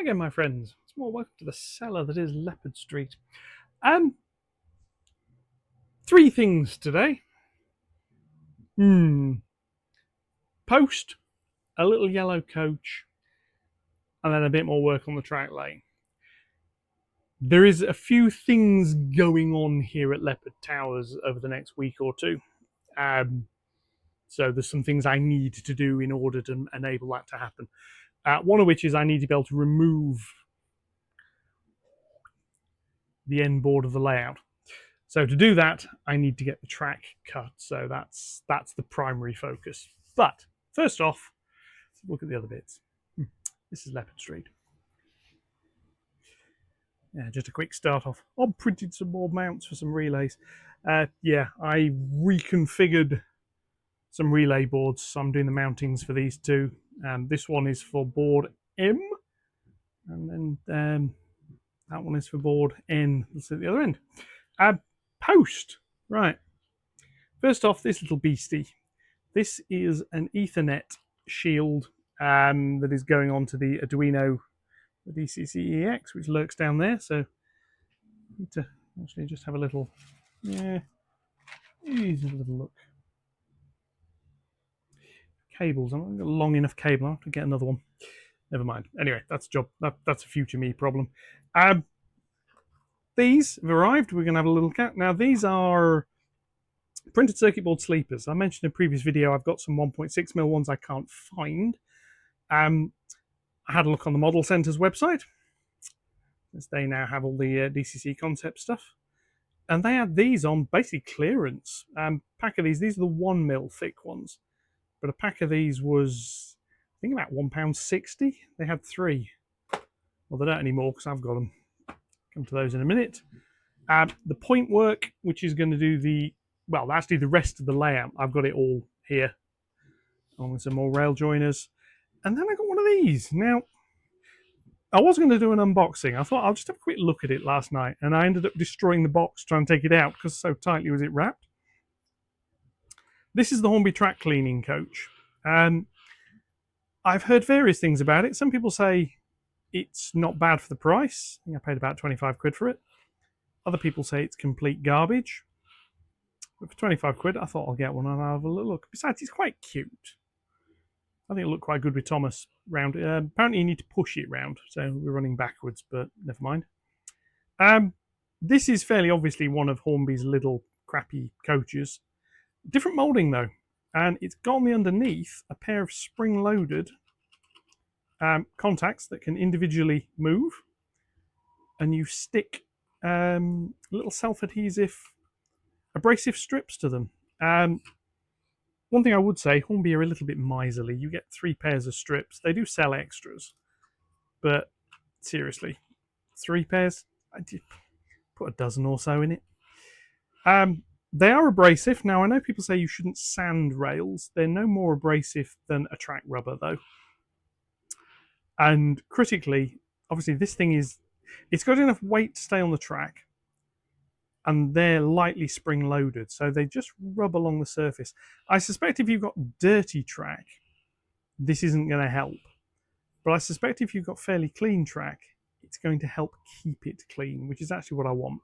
again, my friends. It's more welcome to the cellar that is Leopard Street. Three things today. Post, a little yellow coach, and then a bit more work on the track laying. There is a few things going on here at Leopard Towers over the next week or two. So there's some things I need to do in order to enable that to happen. One of which is I need to be able to remove the end board of the layout. So to do that, I need to get the track cut. So that's the primary focus. But first off, let's look at the other bits. This is Leopard Street. Yeah, just a quick start off. I printed some more mounts for some relays. Yeah, I reconfigured some relay boards. So I'm doing the mountings for these two. This one is for board M, and then that one is for board N. That's at the other end. Post. Right. First off, this little beastie. This is an Ethernet shield that is going on to the Arduino, the DCC-EX, which lurks down there. So I need to actually just have a little, easy little look. Cables. I'm not got a long enough cable. I'll have to get another one. Never mind. Anyway, that's a job. That's a future me problem. These have arrived. We're going to have a little cat. Now, these are printed circuit board sleepers. I mentioned in a previous video I've got some 1.6mm ones I can't find. I had a look on the Model Centre's website, as they now have all the DCC concept stuff. And they had these on basically clearance. Pack of these are the 1mm thick ones. But a pack of these was, I think, about £1.60. They had three. Well, they don't anymore because I've got them. Come to those in a minute. The point work, which is going to do actually the rest of the layout. I've got it all here, along with some more rail joiners. And then I got one of these. Now, I was going to do an unboxing. I thought I'll just have a quick look at it last night, and I ended up destroying the box trying to take it out because so tightly was it wrapped. This is the Hornby track cleaning coach. I've heard various things about it. Some people say it's not bad for the price. I think I paid about 25 quid for it. Other people say it's complete garbage. But for 25 quid, I thought I'll get one and I'll have a little look. Besides, it's quite cute. I think it'll look quite good with Thomas round. Apparently, you need to push it round, so we're running backwards, but never mind. This is fairly obviously one of Hornby's little crappy coaches. Different moulding, though. And it's got on the underneath a pair of spring-loaded contacts that can individually move, and you stick little self-adhesive abrasive strips to them. One thing I would say, Hornby are a little bit miserly. You get 3 pairs of strips. They do sell extras, but seriously, 3 pairs? I did put a dozen or so in it. They are abrasive. Now, I know people say you shouldn't sand rails. They're no more abrasive than a track rubber, though. And critically, obviously, this thing it's got enough weight to stay on the track, and they're lightly spring-loaded, so they just rub along the surface. I suspect if you've got dirty track, this isn't going to help. But I suspect if you've got fairly clean track, it's going to help keep it clean, which is actually what I want.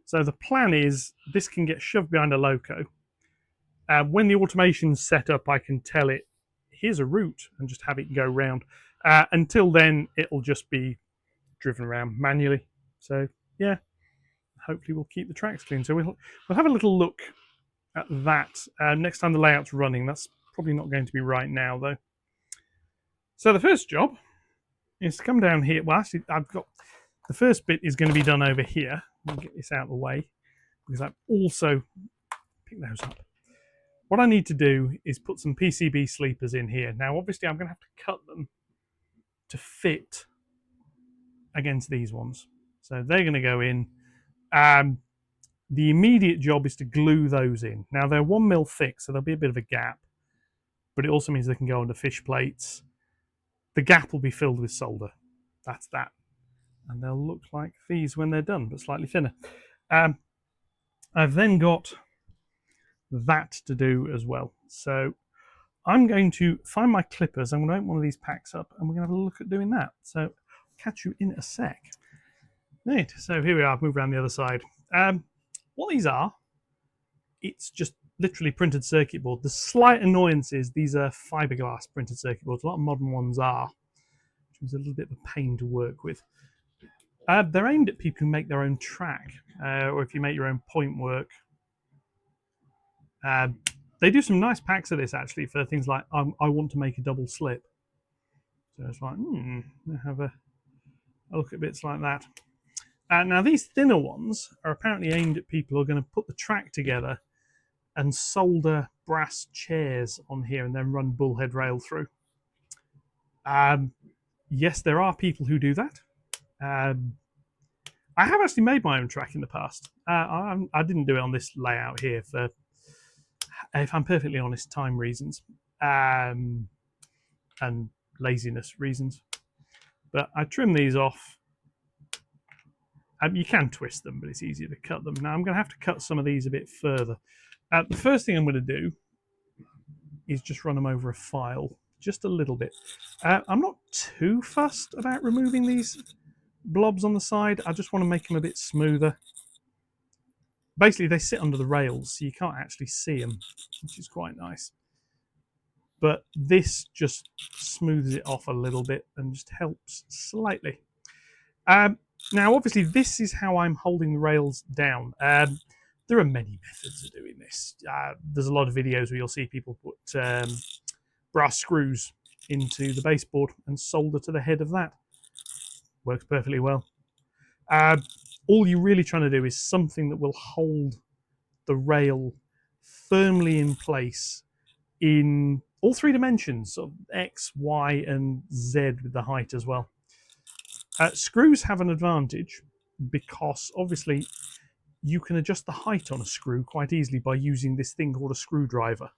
So the plan is this can get shoved behind a loco. When the automation's set up, I can tell it, here's a route, and just have it go round. Until then, it'll just be driven around manually. So, yeah, hopefully we'll keep the tracks clean. So we'll have a little look at that next time the layout's running. That's probably not going to be right now, though. So the first job is to come down here. Well, actually, I've got the first bit is going to be done over here. I'll get this out of the way because I've also picked those up. What I need to do is put some PCB sleepers in here. Now, obviously, I'm going to have to cut them to fit against these ones. So they're going to go in. The immediate job is to glue those in. Now, they're 1mm thick, so there'll be a bit of a gap. But it also means they can go under fish plates. The gap will be filled with solder. That's that. And they'll look like these when they're done, but slightly thinner. I've then got that to do as well. So I'm going to find my clippers. I'm going to open one of these packs up, and we're going to have a look at doing that. So catch you in a sec. Right, so here we are. I've moved around the other side. What these are, it's just literally printed circuit board. The slight annoyance is these are fiberglass printed circuit boards. A lot of modern ones are, which is a little bit of a pain to work with. They're aimed at people who make their own track, or if you make your own point work. They do some nice packs of this actually for things like I want to make a double slip. So it's like, have a look at bits like that. Now these thinner ones are apparently aimed at people who are going to put the track together and solder brass chairs on here and then run bullhead rail through. Yes, there are people who do that. I have actually made my own track in the past. I didn't do it on this layout here for, if I'm perfectly honest, time reasons and laziness reasons. But I trim these off. You can twist them, but it's easier to cut them. Now I'm going to have to cut some of these a bit further. The first thing I'm going to do is just run them over a file, just a little bit. I'm not too fussed about removing these blobs on the side. I just want to make them a bit smoother. Basically, they sit under the rails, so you can't actually see them, which is quite nice. But this just smooths it off a little bit and just helps slightly. Now, obviously, this is how I'm holding the rails down. There are many methods of doing this. There's a lot of videos where you'll see people put brass screws into the baseboard and solder to the head of that. Works perfectly well. All you're really trying to do is something that will hold the rail firmly in place in all three dimensions, so X, Y, and Z with the height as well. Screws have an advantage because obviously you can adjust the height on a screw quite easily by using this thing called a screwdriver.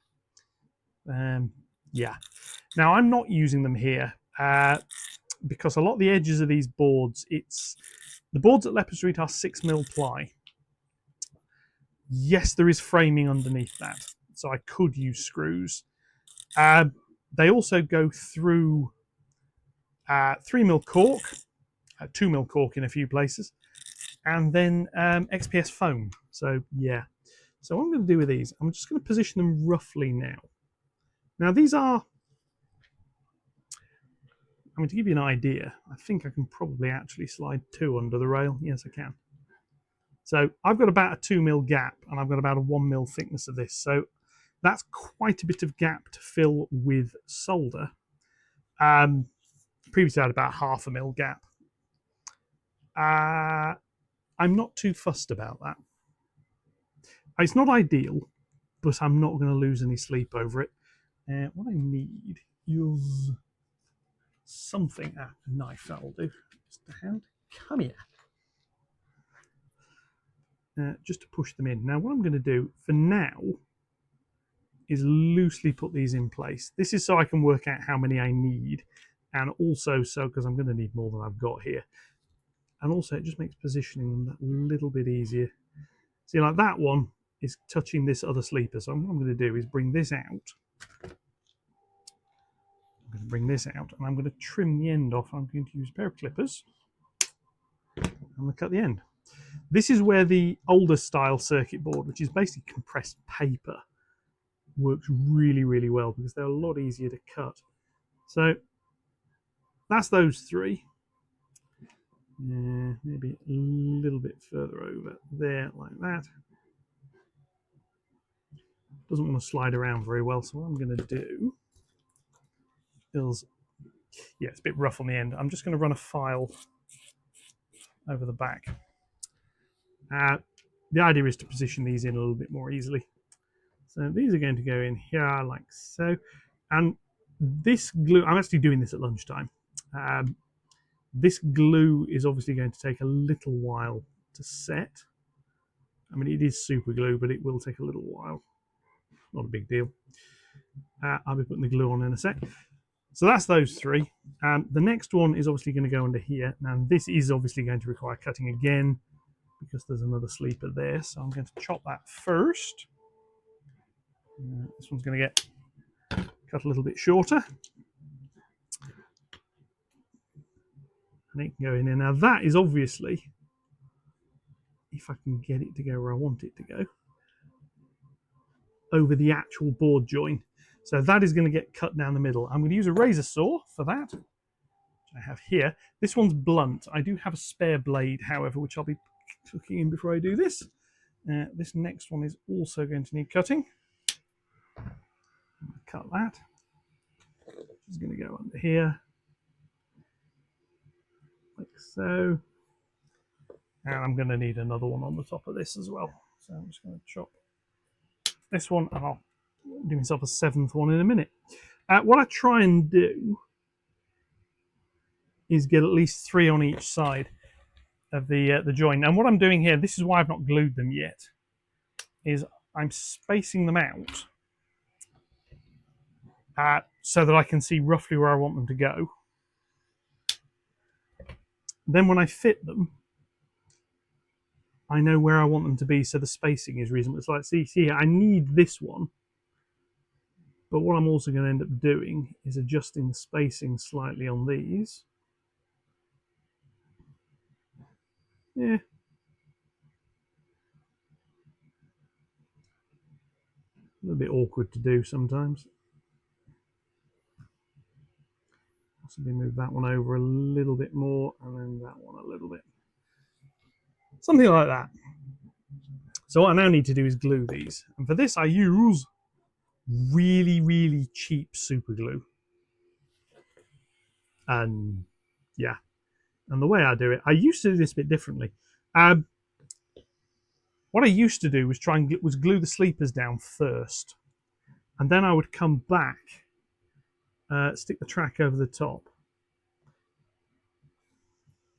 Yeah. Now I'm not using them here because a lot of the edges of these boards, the boards at Leopard Street are 6mm ply. Yes, there is framing underneath that, so I could use screws. They also go through 3mm cork, 2mm cork in a few places, and then XPS foam. So yeah. So what I'm going to do with these, I'm just going to position them roughly now. Now these are, I mean, to give you an idea, I think I can probably actually slide 2 under the rail. Yes, I can. So I've got about a 2mm gap, and I've got about a 1mm thickness of this. So that's quite a bit of gap to fill with solder. Previously I had about 1/2 mm gap. I'm not too fussed about that. It's not ideal, but I'm not going to lose any sleep over it. What I need is something. A knife, that'll do. Just a hand. Come here. Just to push them in. Now what I'm going to do for now is loosely put these in place. This is so I can work out how many I need, and also so because I'm going to need more than I've got here. And also it just makes positioning them that little bit easier. See, like that one is touching this other sleeper. So what I'm going to do is bring this out. I'm going to bring this out and I'm going to trim the end off. I'm going to use a pair of clippers. I'm going to cut the end. This is where the older style circuit board, which is basically compressed paper, works really, really well because they're a lot easier to cut. So that's those 3. Maybe a little bit further over there, like that. Doesn't want to slide around very well, so what I'm going to do is, yeah, it's a bit rough on the end. I'm just going to run a file over the back. The idea is to position these in a little bit more easily. So these are going to go in here like so. And this glue, I'm actually doing this at lunchtime. This glue is obviously going to take a little while to set. I mean, it is super glue, but it will take a little while. Not a big deal. I'll be putting the glue on in a sec. So that's those 3. The next one is obviously going to go under here. Now this is obviously going to require cutting again because there's another sleeper there. So I'm going to chop that first. This one's going to get cut a little bit shorter. And it can go in there. Now that is obviously, if I can get it to go where I want it to go, over the actual board join. So that is going to get cut down the middle. I'm going to use a razor saw for that, which I have here. This one's blunt. I do have a spare blade, however, which I'll be cooking in before I do this. This next one is also going to need cutting. Cut that. It's going to go under here, like so. And I'm going to need another one on the top of this as well. So I'm just going to chop this one, and I'll do myself a 7th one in a minute. What I try and do is get at least 3 on each side of the join. And what I'm doing here, this is why I've not glued them yet, is I'm spacing them out so that I can see roughly where I want them to go. Then when I fit them, I know where I want them to be, so the spacing is reasonable. It's like, see here, I need this one, but what I'm also going to end up doing is adjusting the spacing slightly on these. Yeah. A little bit awkward to do sometimes. Possibly move that one over a little bit more, and then that one a little bit. Something like that. So what I now need to do is glue these. And for this I use really, really cheap super glue. And yeah. And the way I do it, I used to do this a bit differently. What I used to do was try and glue the sleepers down first. And then I would come back, stick the track over the top,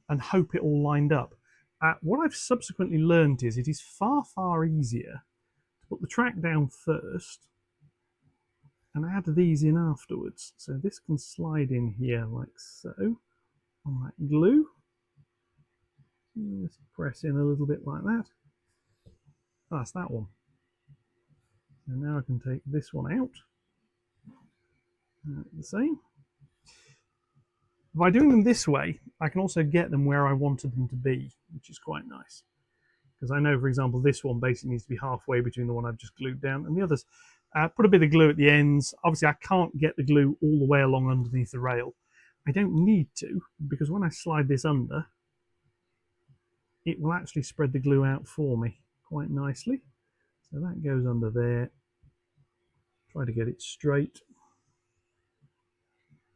and hope it all lined up. What I've subsequently learned is it is far, far easier to put the track down first and add these in afterwards. So this can slide in here like so on that glue. Just press in a little bit like that. Oh, that's that one. And now I can take this one out. The same. By doing them this way, I can also get them where I wanted them to be, which is quite nice. Because I know, for example, this one basically needs to be halfway between the one I've just glued down and the others. Put a bit of glue at the ends. Obviously, I can't get the glue all the way along underneath the rail. I don't need to, because when I slide this under, it will actually spread the glue out for me quite nicely. So that goes under there. Try to get it straight.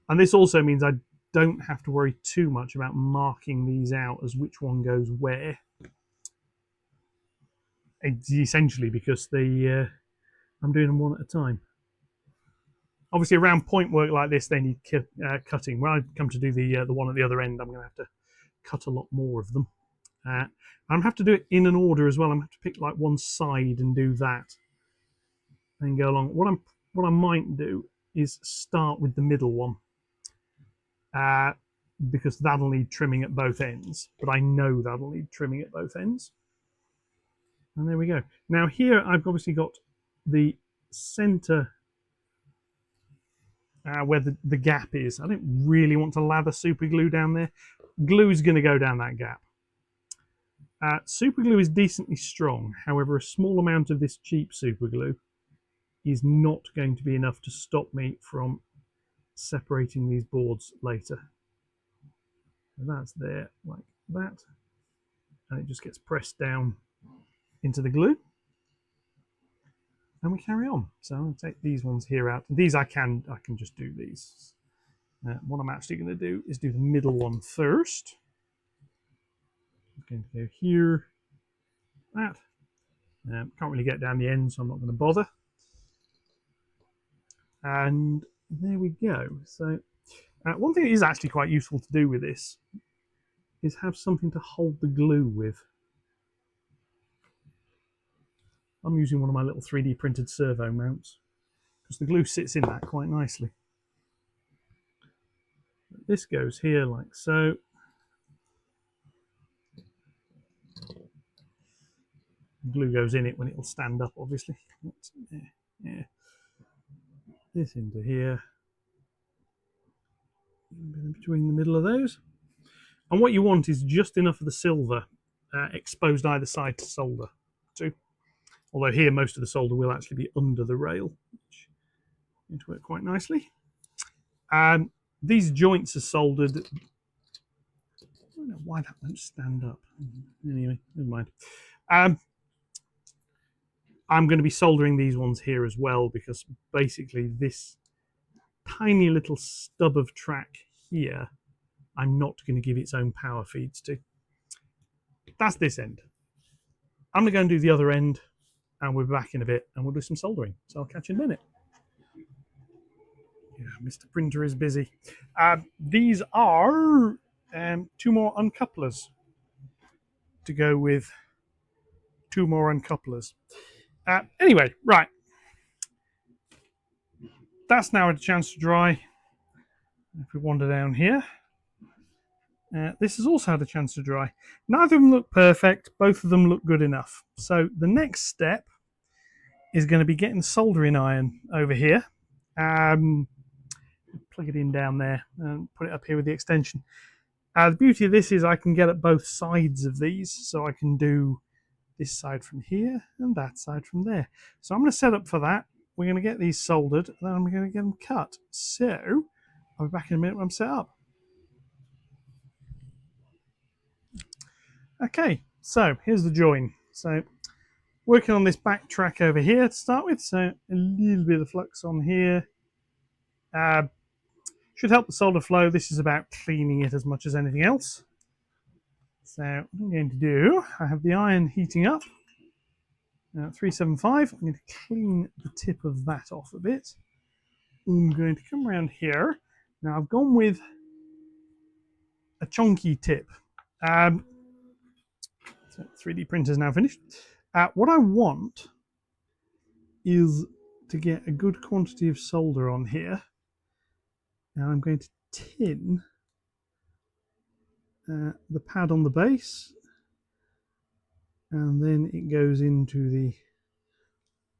And this also means I don't have to worry too much about marking these out as which one goes where. It's essentially because I'm doing them one at a time. Obviously, around point work like this, they need cutting. When I come to do the one at the other end, I'm going to have to cut a lot more of them. I'm going to have to do it in an order as well. I'm going to have to pick like one side and do that, and go along. What I might do is start with the middle one. Because that'll need trimming at both ends, but I know that'll need trimming at both ends. And there we go. Now here I've obviously got the center where the gap is. I don't really want to lather super glue down there. Glue is going to go down that gap. Super glue is decently strong. However, a small amount of this cheap super glue is not going to be enough to stop me from separating these boards later. And that's there like that, and it just gets pressed down into the glue, and we carry on. So I'm going to take these ones here out. These I can just do these. What I'm actually going to do is do the middle one first. I'm going to go here, that. Can't really get down the end, so I'm not going to bother. And there we go. So one thing that is actually quite useful to do with this is have something to hold the glue with. I'm using one of my little 3D printed servo mounts because the glue sits in that quite nicely. This goes here like so. The glue goes in it when it will stand up, obviously. Yeah. This into here. In between the middle of those. And what you want is just enough of the silver exposed either side to solder to. Although here most of the solder will actually be under the rail, which is going to work quite nicely. These joints are soldered. I don't know why that won't stand up. Anyway, never mind. I'm going to be soldering these ones here as well, because basically this tiny little stub of track here, I'm not going to give its own power feeds to. That's this end. I'm going to go and do the other end, and we'll be back in a bit, and we'll do some soldering. So I'll catch you in a minute. Yeah, Mr. Printer is busy. These are 2 more uncouplers to go with 2 more uncouplers. Anyway, right. That's now had a chance to dry. If we wander down here, this has also had a chance to dry. Neither of them look perfect. Both of them look good enough. So the next step is going to be getting the soldering iron over here. Plug it in down there and put it up here with the extension. The beauty of this is I can get at both sides of these, so I can do this side from here and that side from there. So I'm going to set up for that. We're going to get these soldered, and then I'm going to get them cut. So I'll be back in a minute when I'm set up. Okay, so here's the join. So working on this back track over here to start with. So a little bit of flux on here. Should help the solder flow. This is about cleaning it as much as anything else. So what I'm going to do, I have the iron heating up. 375. I'm going to clean the tip of that off a bit. I'm going to come around here. Now I've gone with a chunky tip. So 3D printer's now finished. What I want is to get a good quantity of solder on here. Now I'm going to tin the pad on the base, and then it goes into the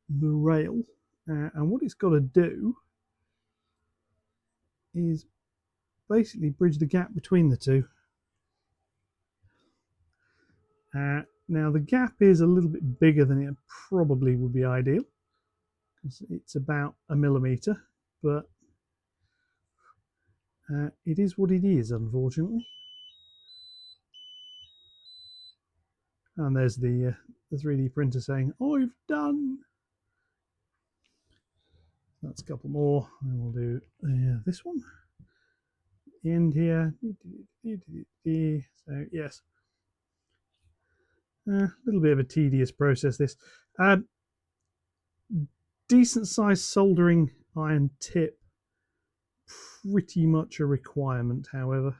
rail. And what it's got to do is basically bridge the gap between the two. Now the gap is a little bit bigger than it probably would be ideal, because it's about 1 millimeter, but it is what it is, unfortunately. And there's the 3D printer saying, "I've done." That's a couple more, and we'll do this one. The end here. So yes, a little bit of a tedious process. This decent sized soldering iron tip, pretty much a requirement. However,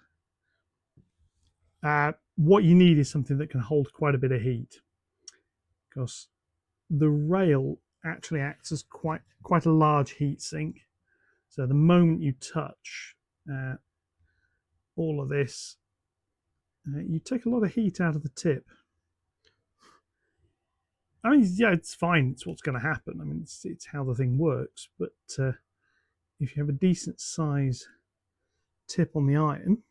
what you need is something that can hold quite a bit of heat, because the rail actually acts as quite a large heat sink. So the moment you touch all of this, you take a lot of heat out of the tip. I mean, yeah, it's fine. It's what's going to happen. I mean, it's how the thing works. But if you have a decent size tip on the iron,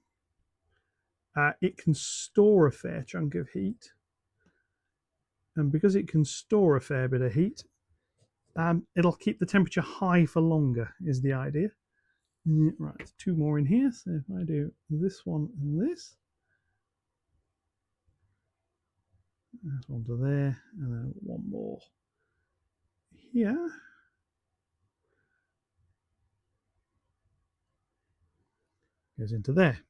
it can store a fair chunk of heat. And because it can store a fair bit of heat, it'll keep the temperature high for longer, is the idea. Right, 2 more in here. So if I do this one and this, that's onto there, and then 1 more here. Goes into there.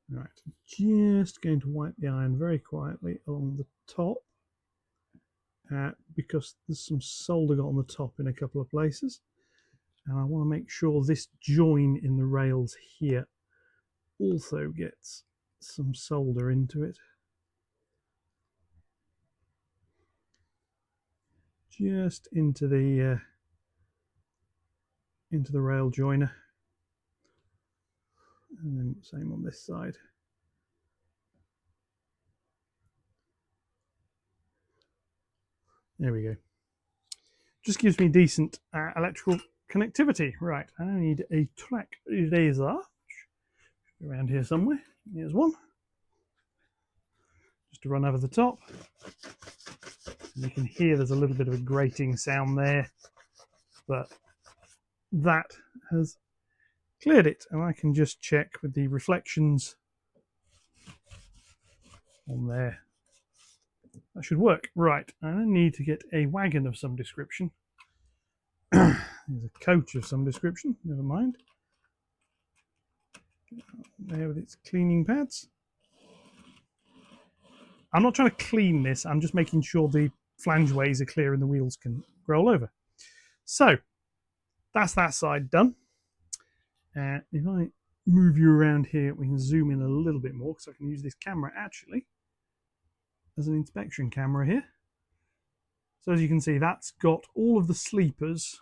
Right, just going to wipe the iron very quietly along the top, because there's some solder got on the top in a couple of places, and I want to make sure this join in the rails here also gets some solder into it. Just into the rail joiner, and then same on this side. There we go. Just gives me decent electrical connectivity. Right, I need a track laser. around here somewhere. Here's one. Just to run over the top. And you can hear there's a little bit of a grating sound there, but that has cleared it. And I can just check with the reflections on there. That should work. Right, I need to get a wagon of some description. There's a coach of some description, never mind. There with its cleaning pads. I'm not trying to clean this, I'm just making sure the flangeways are clear and the wheels can roll over. So, that's that side done. If I move you around here, we can zoom in a little bit more, because I can use this camera actually as an inspection camera here. So as you can see, that's got all of the sleepers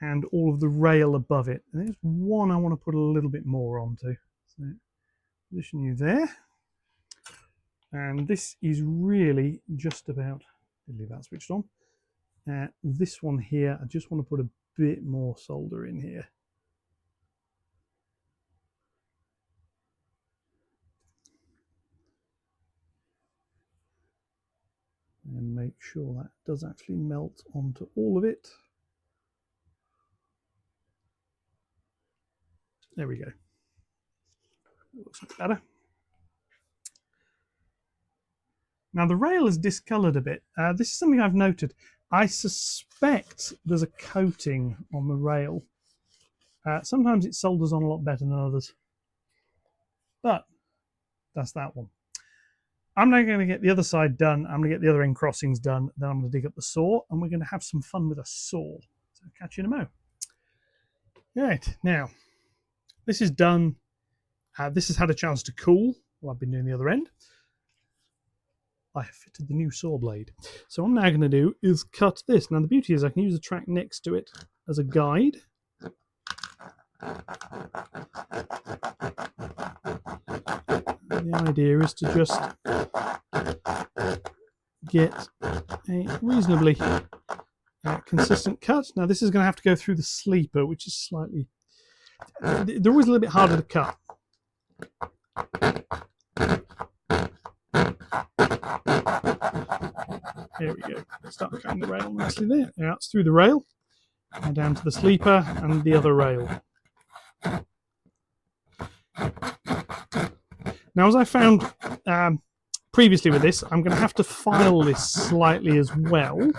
and all of the rail above it. And there's one I want to put a little bit more onto. So position you there. And this is really just about, I'll leave that switched on. This one here, I just want to put a bit more solder in here. And make sure that does actually melt onto all of it. There we go. It looks much better. Now the rail is discoloured a bit. This is something I've noted. I suspect there's a coating on the rail. Sometimes it solders on a lot better than others. But that's that one. I'm now going to get the other side done. I'm going to get the other end crossings done. Then I'm going to dig up the saw and we're going to have some fun with a saw. So catch you in a mo. Right, now this is done. This has had a chance to cool while I've been doing the other end. I have fitted the new saw blade. So what I'm now going to do is cut this. Now the beauty is I can use the track next to it as a guide. The idea is to just get a reasonably consistent cut. Now this is going to have to go through the sleeper, which is slightly... They're always a little bit harder to cut. There we go. Start cutting the rail nicely there. Now it's through the rail, and down to the sleeper and the other rail. Now, as I found previously with this, I'm going to have to file this slightly as well.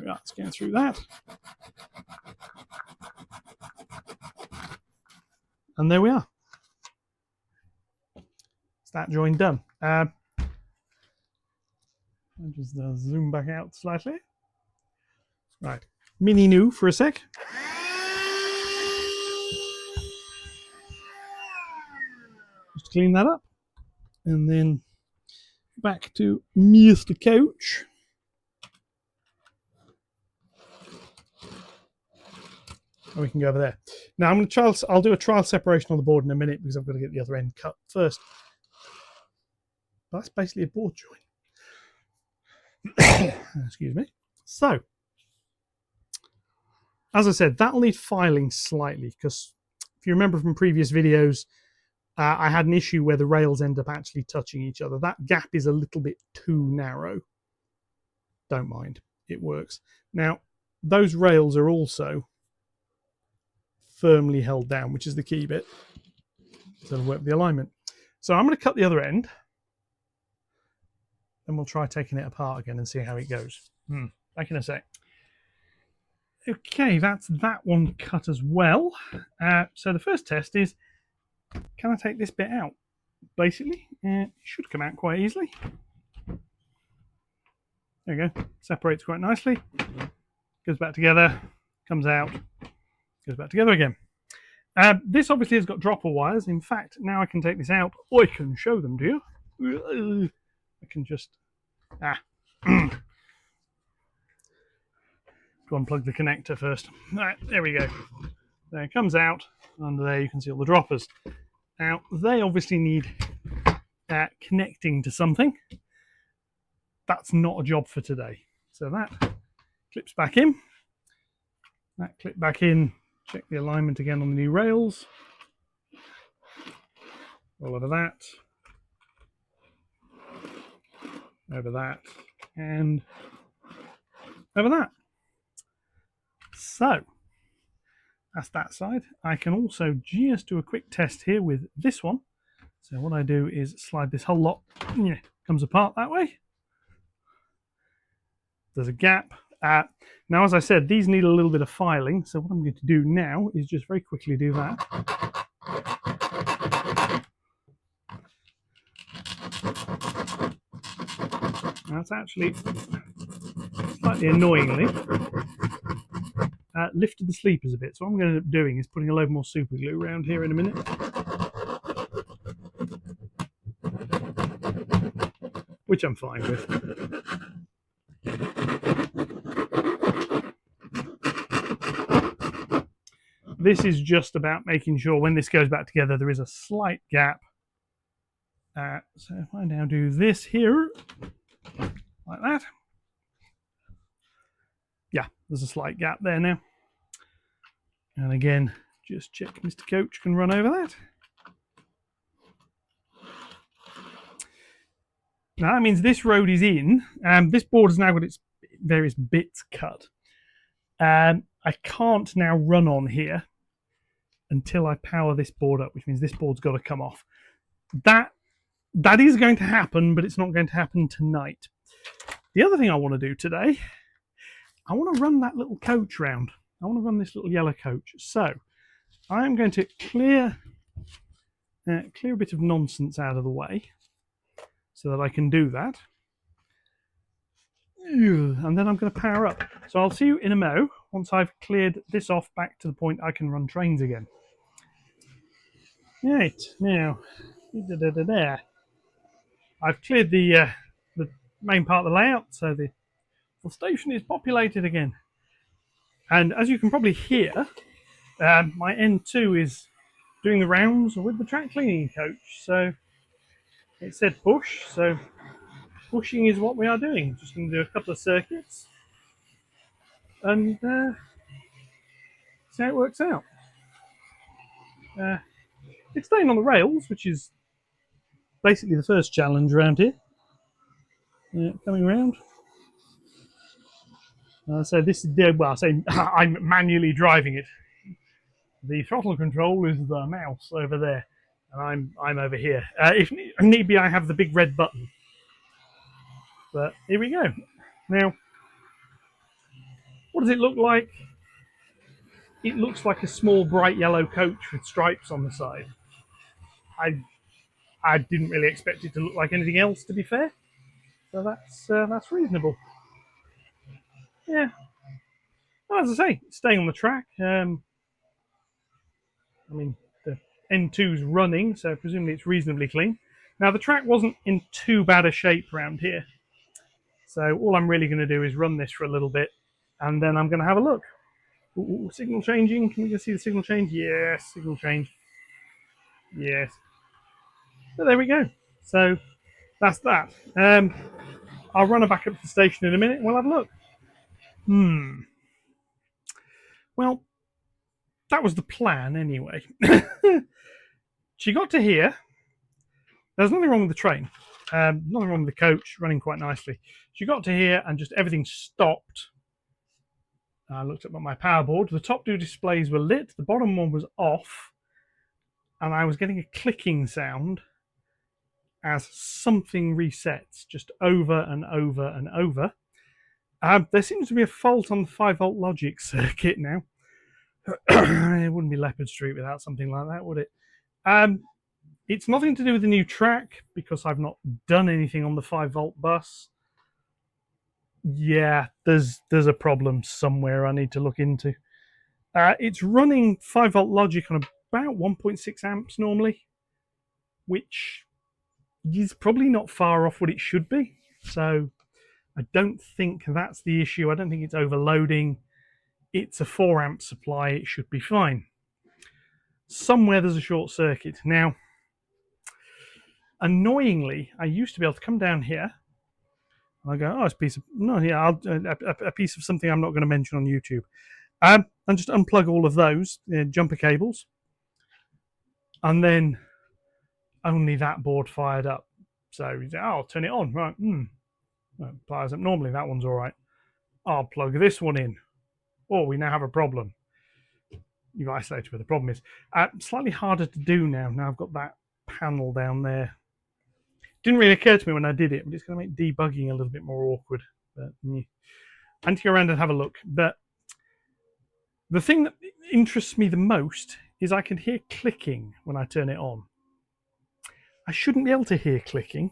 Let's get through that. And there we are. It's that join done. I'll just zoom back out slightly. Right, mini new for a sec. Just clean that up. And then back to Mr. Coach. And we can go over there. Now I'm going to I'll do a trial separation on the board in a minute because I've got to get the other end cut first. But that's basically a board joint. Excuse me. So, as I said, that'll need filing slightly because if you remember from previous videos, I had an issue where the rails end up actually touching each other. That gap is a little bit too narrow. Don't mind, it works. Now, those rails are also firmly held down, which is the key bit. So it'll work with the alignment. So I'm going to cut the other end. Then we'll try taking it apart again and see how it goes. Back in a sec. Okay, that's that one cut as well. So the first test is, can I take this bit out? Basically, it should come out quite easily. There you go. Separates quite nicely. Goes back together. Comes out. Goes back together again. This obviously has got dropper wires. In fact, now I can take this out. I can show them to you. I can just... Go unplug the connector first. Right, there we go. There it comes out. Under there you can see all the droppers. Now, they obviously need connecting to something. That's not a job for today. So that clips back in. That clip back in. Check the alignment again on the new rails. All over that. Over that. And over that. So, that's that side. I can also just do a quick test here with this one. So what I do is slide this whole lot, comes apart that way. There's a gap. Now, as I said, these need a little bit of filing. So what I'm going to do now is just very quickly do that. That's actually slightly annoyingly lifted the sleepers a bit. So what I'm going to end up doing is putting a load more super glue around here in a minute. Which I'm fine with. This is just about making sure when this goes back together there is a slight gap. So if I now do this here, like that. Yeah, there's a slight gap there now. And again, just check Mr. Coach can run over that. Now that means this road is in. This board has now got its various bits cut. I can't now run on here until I power this board up, which means this board's got to come off. That is going to happen, but it's not going to happen tonight. The other thing I want to do today, I want to run that little coach round. I want to run this little yellow coach. So I'm going to clear a bit of nonsense out of the way so that I can do that. And then I'm going to power up. So I'll see you in a mo once I've cleared this off back to the point I can run trains again. Right, now, there. I've cleared the main part of the layout, so the station is populated again. And as you can probably hear, my N2 is doing the rounds with the track cleaning coach. So it said push, so pushing is what we are doing. Just going to do a couple of circuits and see how it works out. It's staying on the rails, which is basically the first challenge around here. Coming around. So this is well, I say I'm manually driving it. The throttle control is the mouse over there, and I'm over here. If need be, I have the big red button. But here we go. Now, what does it look like? It looks like a small bright yellow coach with stripes on the side. I didn't really expect it to look like anything else, to be fair. So that's reasonable. Yeah. Well, as I say, staying on the track. I mean, the N2's running, so presumably it's reasonably clean. Now, the track wasn't in too bad a shape around here. So all I'm really going to do is run this for a little bit, and then I'm going to have a look. Ooh, signal changing. Can you just see the signal change? Yes, signal change. Yes. So there we go. So that's that. I'll run her back up to the station in a minute and we'll have a look. Well, that was the plan anyway. She got to here. There's nothing wrong with the train. Nothing wrong with the coach, running quite nicely. She got to here and just everything stopped. I looked up at my power board. The top two displays were lit. The bottom one was off. And I was getting a clicking sound as something resets just over and over and over. There seems to be a fault on the 5-volt logic circuit now. It wouldn't be Leopard Street without something like that, would it? It's nothing to do with the new track because I've not done anything on the 5-volt bus. Yeah, there's a problem somewhere I need to look into. It's running 5-volt logic on about 1.6 amps normally, which is probably not far off what it should be. So I don't think that's the issue. I don't think it's overloading. It's a 4 amp supply. It should be fine. Somewhere there's a short circuit. Now, annoyingly, I used to be able to come down here and I go, oh, it's a piece of a piece of something I'm not going to mention on YouTube, and just unplug all of those jumper cables, and then only that board fired up. So he said, oh, I'll turn it on. Right. Well, fires up. Normally that one's all right. I'll plug this one in. Oh, we now have a problem. You've isolated where the problem is. Slightly harder to do now. Now I've got that panel down there. Didn't really occur to me when I did it, but it's going to make debugging a little bit more awkward. But yeah. I need to go around and have a look. But the thing that interests me the most is I can hear clicking when I turn it on. I shouldn't be able to hear clicking.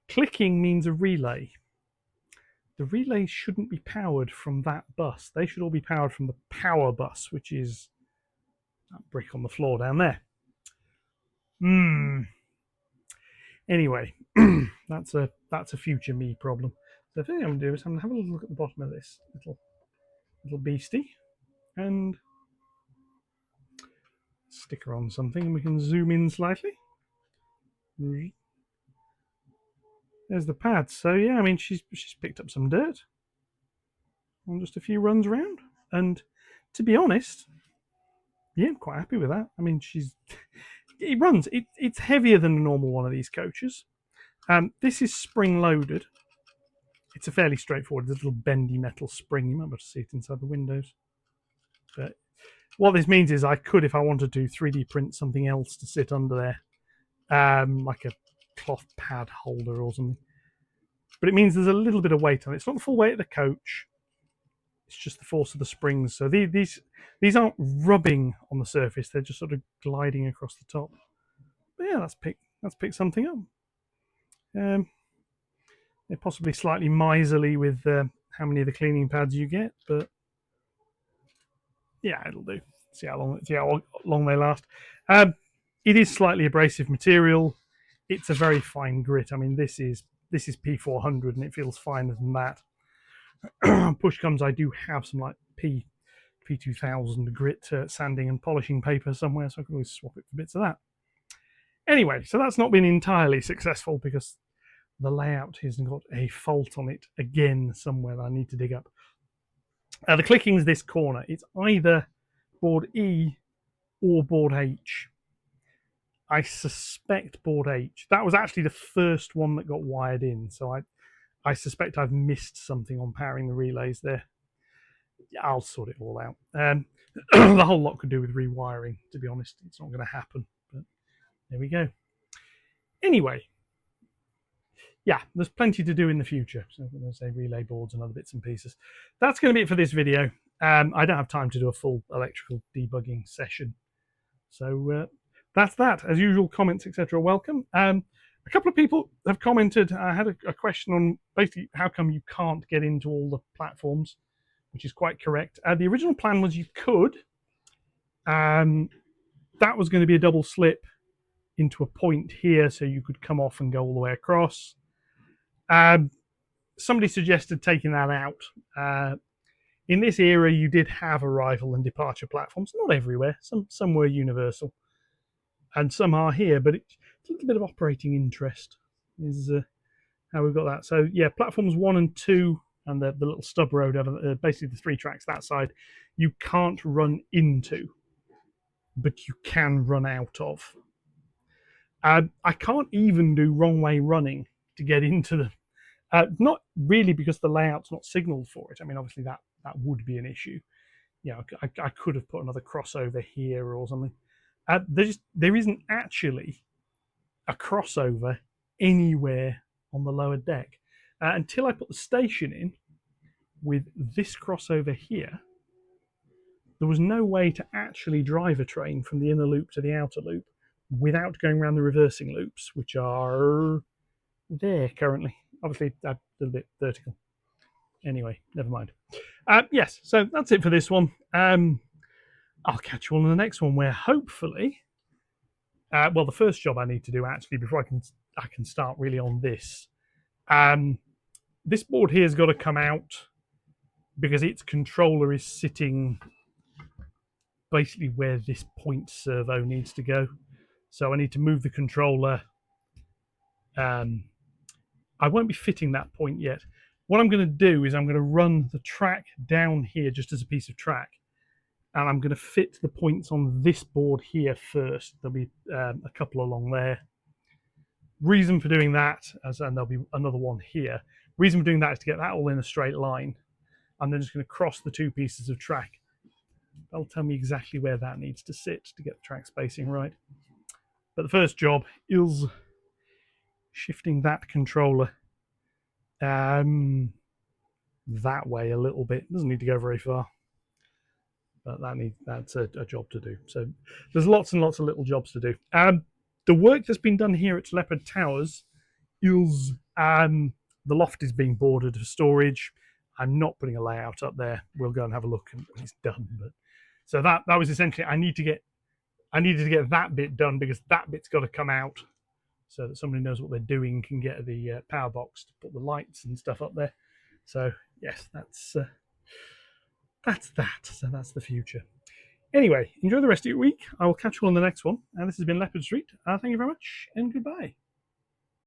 Clicking means a relay. The relays shouldn't be powered from that bus. They should all be powered from the power bus, which is that brick on the floor down there. Anyway, that's a future me problem. So the thing I'm going to do is I'm going to have a little look at the bottom of this little beastie and stick her on something, and we can zoom in slightly. There's the pad. So yeah, I mean she's picked up some dirt on just a few runs around, and to be honest, yeah, I'm quite happy with that. I mean it runs. It's heavier than a normal one of these coaches. This is spring loaded. It's a fairly straightforward little bendy metal spring. You might be able to see it inside the windows. But what this means is I could, if I wanted to, 3D print something else to sit under there, like a cloth pad holder or something. But it means there's a little bit of weight on it. It's not the full weight of the coach. It's just the force of the springs. So these aren't rubbing on the surface. They're just sort of gliding across the top. But yeah, that's picked something up. They're possibly slightly miserly with how many of the cleaning pads you get, but yeah, it'll do. See how long they last. It is slightly abrasive material. It's a very fine grit. I mean, this is P400, and it feels finer than that. Push comes, I do have some like P2000 grit sanding and polishing paper somewhere, so I can always swap it for bits of that. Anyway, so that's not been entirely successful because the layout has got a fault on it again somewhere that I need to dig up. The clicking is this corner. It's either board E or board H. I suspect board H. That was actually the first one that got wired in, so I suspect I've missed something on powering the relays there. I'll sort it all out. The whole lot could do with rewiring, to be honest. It's not going to happen, but there we go. Anyway, yeah, there's plenty to do in the future. So I'm going to say relay boards and other bits and pieces. That's going to be it for this video. I don't have time to do a full electrical debugging session. So that's that. As usual, comments, etc. welcome. A couple of people have commented. I had a question on basically how come you can't get into all the platforms, which is quite correct. The original plan was you could. That was going to be a double slip into a point here, so you could come off and go all the way across. Somebody suggested taking that out. In this era, you did have arrival and departure platforms. Not everywhere. Some were universal, and some are here. But it's a little bit of operating interest is how we've got that. So yeah, platforms 1 and 2 and the little stub road over basically the 3 tracks that side, you can't run into, but you can run out of. I can't even do wrong way running to get into the. Not really because the layout's not signaled for it. I mean, obviously that would be an issue. Yeah, I could have put another crossover here or something. There isn't actually a crossover anywhere on the lower deck until I put the station in with this crossover here. There was no way to actually drive a train from the inner loop to the outer loop without going around the reversing loops, which are there currently. Obviously, a little bit vertical. Anyway, never mind. Yes, so that's it for this one. I'll catch you all in the next one, where hopefully, well, the first job I need to do actually before I can start really on this. This board here has got to come out because its controller is sitting basically where this point servo needs to go. So I need to move the controller. I won't be fitting that point yet. What I'm going to do is I'm going to run the track down here just as a piece of track. And I'm going to fit the points on this board here first. There'll be a couple along there. Reason for doing that, and there'll be another one here. Reason for doing that is to get that all in a straight line. I'm then just going to cross the two pieces of track. That'll tell me exactly where that needs to sit to get the track spacing right. But the first job is shifting that controller that way a little bit. Doesn't need to go very far, but that's a job to do. So there's lots and lots of little jobs to do. The work that's been done here at Leopard Towers is the loft is being boarded for storage. I'm not putting a layout up there. We'll go and have a look when it's done. But so that was essentially I needed to get that bit done because that bit's got to come out so that somebody knows what they're doing, can get the power box to put the lights and stuff up there. So yes, that's that. So that's the future. Anyway, enjoy the rest of your week. I will catch you on the next one. And this has been Leopard Street. Thank you very much and goodbye.